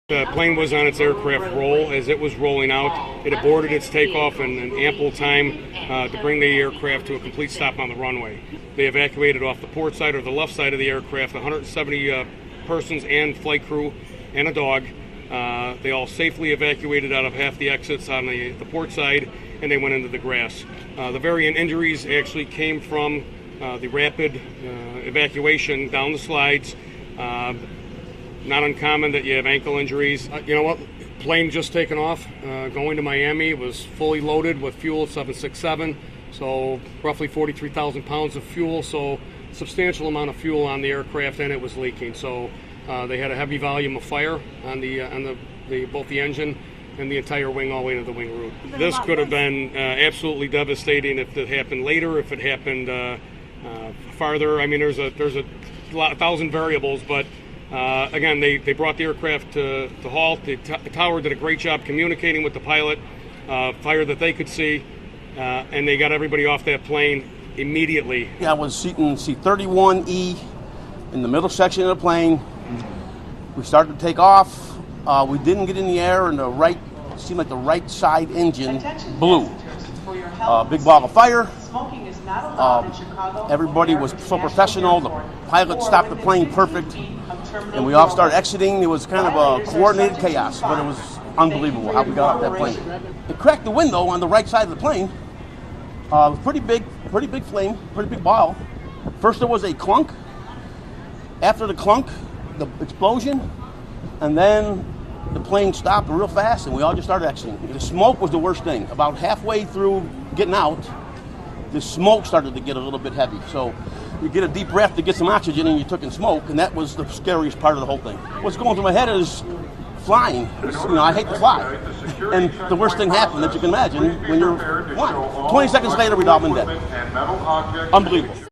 The plane was on its aircraft roll. As it was rolling out, it aborted its takeoff in ample time to bring the aircraft to a complete stop on the runway. They evacuated off the port side or the left side of the aircraft, 170 persons and flight crew and a dog. They all safely evacuated out of half the exits on the port side, and they went into the grass. The variant injuries actually came from the rapid evacuation down the slides. Not uncommon that you have ankle injuries. You know what? Plane just taken off, going to Miami. It was fully loaded with fuel, 767, so roughly 43,000 pounds of fuel, so substantial amount of fuel on the aircraft, and it was leaking. So they had a heavy volume of fire on both the engine and the entire wing, all the way to the wing root. This could have been absolutely devastating if it happened later, if it happened farther. I mean, there's a thousand variables, but again, they brought the aircraft to halt. The tower did a great job communicating with the pilot, fire that they could see, and they got everybody off that plane immediately. I was seating C-31E in the middle section of the plane. We started to take off. We didn't get in the air, and it seemed like the right side engine blew. Big ball of fire. Everybody was so professional. The pilot stopped the plane perfect, and we all started exiting. It was kind of a coordinated chaos, but it was unbelievable how we got off that plane. It cracked the window on the right side of the plane. It was pretty big flame, pretty big ball. First there was a clunk. After the clunk, the explosion, and then the plane stopped real fast, and we all just started exiting. The smoke was the worst thing. About halfway through getting out, the smoke started to get a little bit heavy. So you get a deep breath to get some oxygen, and you took in smoke, and that was the scariest part of the whole thing. What's going through my head is flying. I hate to fly. And the worst thing happened that you can imagine when you're flying. 20 seconds later, we'd all been dead. Unbelievable.